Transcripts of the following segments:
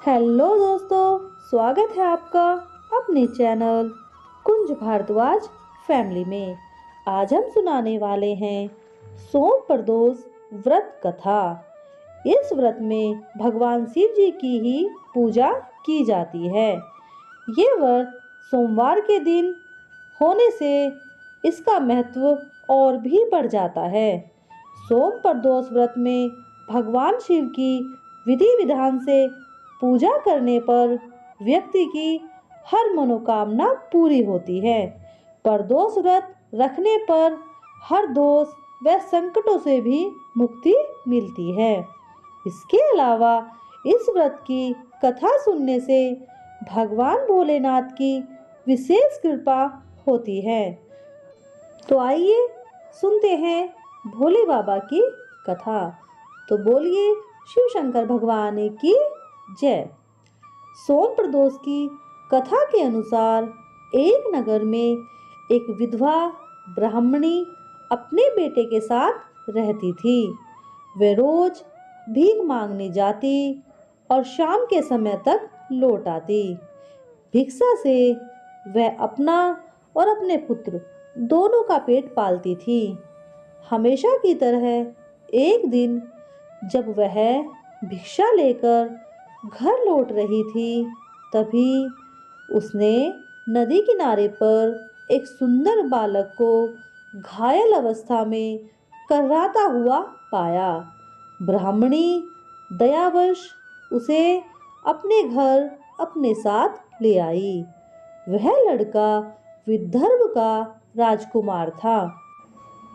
Hello दोस्तों, स्वागत है आपका अपने चैनल कुंज भारद्वाज फैमिली में। आज हम सुनाने वाले हैं सोम प्रदोष व्रत कथा। इस व्रत में भगवान शिव जी की ही पूजा की जाती है। ये व्रत सोमवार के दिन होने से इसका महत्व और भी बढ़ जाता है। सोम प्रदोष व्रत में भगवान शिव की विधि विधान से पूजा करने पर व्यक्ति की हर मनोकामना पूरी होती है। प्रदोष व्रत रखने पर हर दोष व संकटों से भी मुक्ति मिलती है। इसके अलावा इस व्रत की कथा सुनने से भगवान भोलेनाथ की विशेष कृपा होती है। तो आइए सुनते हैं भोले बाबा की कथा। तो बोलिए शिव शंकर भगवान की जय। सोम प्रदोष की कथा के अनुसार एक नगर में एक विधवा ब्राह्मणी अपने बेटे के साथ रहती थी। वे रोज भीख मांगने जाती और शाम के समय तक लौट आती। भिक्षा से वह अपना और अपने पुत्र दोनों का पेट पालती थी। हमेशा की तरह एक दिन जब वह भिक्षा लेकर घर लौट रही थी, तभी उसने नदी किनारे पर एक सुंदर बालक को घायल अवस्था में कर्राता हुआ पाया। ब्राह्मणी दयावश उसे अपने घर अपने साथ ले आई। वह लड़का विदर्भ का राजकुमार था।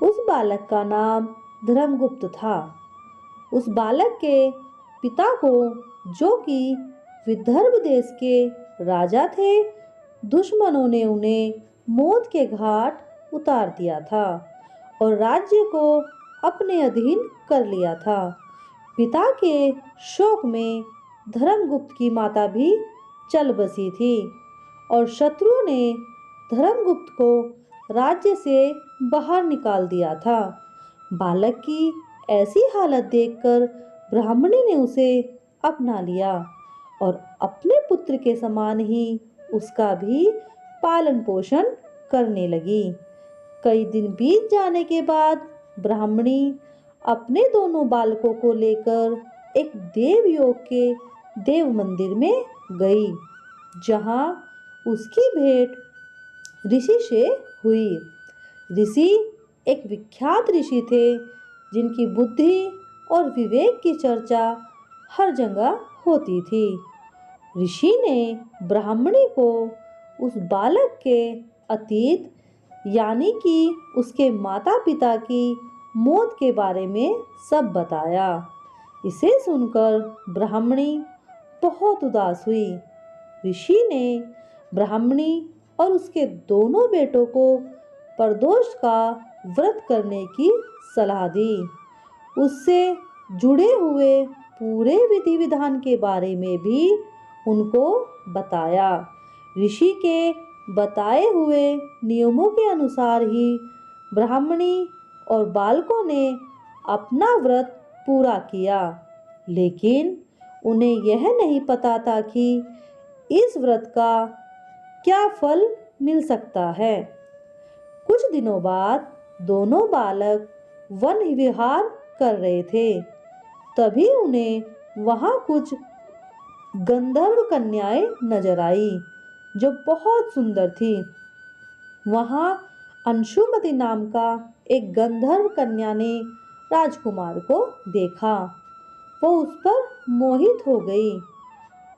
उस बालक का नाम धर्मगुप्त था। उस बालक के पिता को, जो कि विदर्भ देश के राजा थे, दुश्मनों ने उन्हें मौत के घाट उतार दिया था और राज्य को अपने अधीन कर लिया था। पिता के शोक में धर्मगुप्त की माता भी चल बसी थी और शत्रुओं ने धर्मगुप्त को राज्य से बाहर निकाल दिया था। बालक की ऐसी हालत देखकर ब्राह्मणी ने उसे अपना लिया और अपने पुत्र के समान ही उसका भी पालन पोषण करने लगी। कई दिन बीत जाने के बाद ब्राह्मणी अपने दोनों बालकों को लेकर एक देवयोग के देव मंदिर में गई, जहां उसकी भेंट ऋषि से हुई। ऋषि एक विख्यात ऋषि थे, जिनकी बुद्धि और विवेक की चर्चा हर जगह होती थी। ऋषि ने ब्राह्मणी को उस बालक के अतीत, यानी कि उसके माता पिता की मौत के बारे में सब बताया। इसे सुनकर ब्राह्मणी बहुत उदास हुई। ऋषि ने ब्राह्मणी और उसके दोनों बेटों को प्रदोष का व्रत करने की सलाह दी। उससे जुड़े हुए पूरे विधि विधान के बारे में भी उनको बताया। ऋषि के बताए हुए नियमों के अनुसार ही ब्राह्मणी और बालकों ने अपना व्रत पूरा किया, लेकिन उन्हें यह नहीं पता था कि इस व्रत का क्या फल मिल सकता है। कुछ दिनों बाद दोनों बालक वन विहार कर रहे थे। तभी उन्हें वहां कुछ गंधर्व कन्याएं नजर आई, जो बहुत सुंदर थी। वहां अंशुमति नाम का एक गंधर्व कन्या ने राजकुमार को देखा। वो उस पर मोहित हो गई।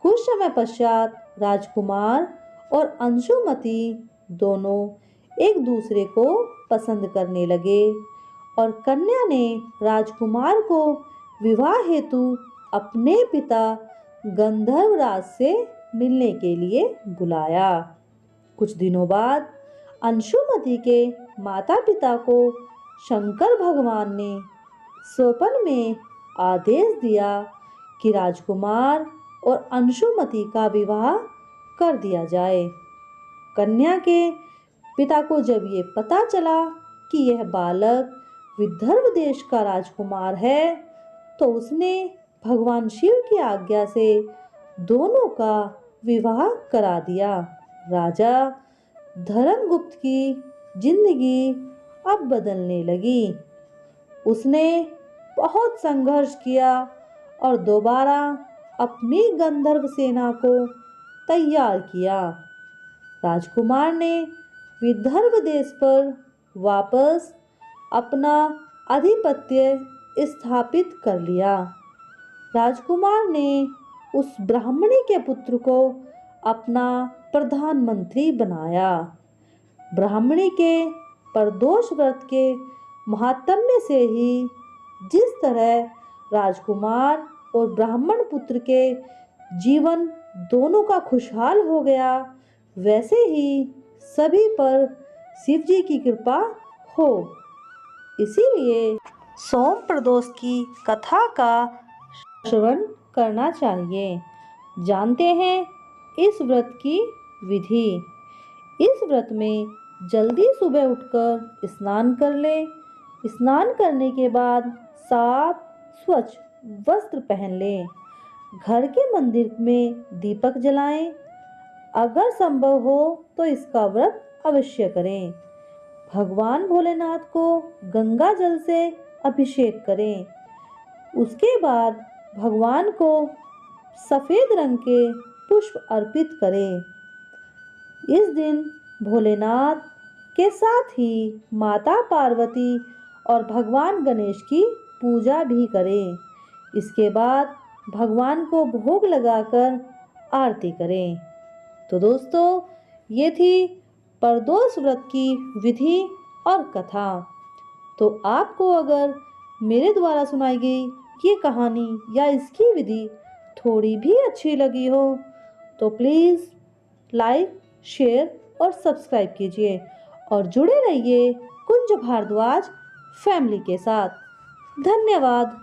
कुछ समय पश्चात राजकुमार और अंशुमति दोनों एक दूसरे को पसंद करने लगे और कन्या ने राजकुमार को विवाह हेतु अपने पिता गंधर्वराज से मिलने के लिए बुलाया। कुछ दिनों बाद अंशुमति के माता पिता को शंकर भगवान ने स्वप्न में आदेश दिया कि राजकुमार और अंशुमति का विवाह कर दिया जाए। कन्या के पिता को जब ये पता चला कि यह बालक विदर्भ देश का राजकुमार है, तो उसने भगवान शिव की आज्ञा से दोनों का विवाह करा दिया। राजा धर्मगुप्त की जिंदगी अब बदलने लगी। उसने बहुत संघर्ष किया और दोबारा अपनी गंधर्व सेना को तैयार किया। राजकुमार ने विदर्भ देश पर वापस अपना आधिपत्य स्थापित कर लिया। राजकुमार ने उस ब्राह्मणी के पुत्र को अपना प्रधानमंत्री बनाया। ब्राह्मणी के प्रदोष व्रत के महात्म्य से ही जिस तरह राजकुमार और ब्राह्मण पुत्र के जीवन दोनों का खुशहाल हो गया, वैसे ही सभी पर शिव जी की कृपा हो। इसीलिए सोम प्रदोष की कथा का श्रवण करना चाहिए। जानते हैं इस व्रत की विधि। इस व्रत में जल्दी सुबह उठकर स्नान कर ले। स्नान करने के बाद साफ स्वच्छ वस्त्र पहन ले। घर के मंदिर में दीपक जलाएं। अगर संभव हो तो इसका व्रत अवश्य करें। भगवान भोलेनाथ को गंगा जल से अभिषेक करें। उसके बाद भगवान को सफेद रंग के पुष्प अर्पित करें। इस दिन भोलेनाथ के साथ ही माता पार्वती और भगवान गणेश की पूजा भी करें। इसके बाद भगवान को भोग लगाकर आरती करें। तो दोस्तों, ये थी प्रदोष व्रत की विधि और कथा। तो आपको अगर मेरे द्वारा सुनाई गई ये कहानी या इसकी विधि थोड़ी भी अच्छी लगी हो तो प्लीज़ लाइक, शेयर और सब्सक्राइब कीजिए और जुड़े रहिए कुंज भारद्वाज फैमिली के साथ। धन्यवाद।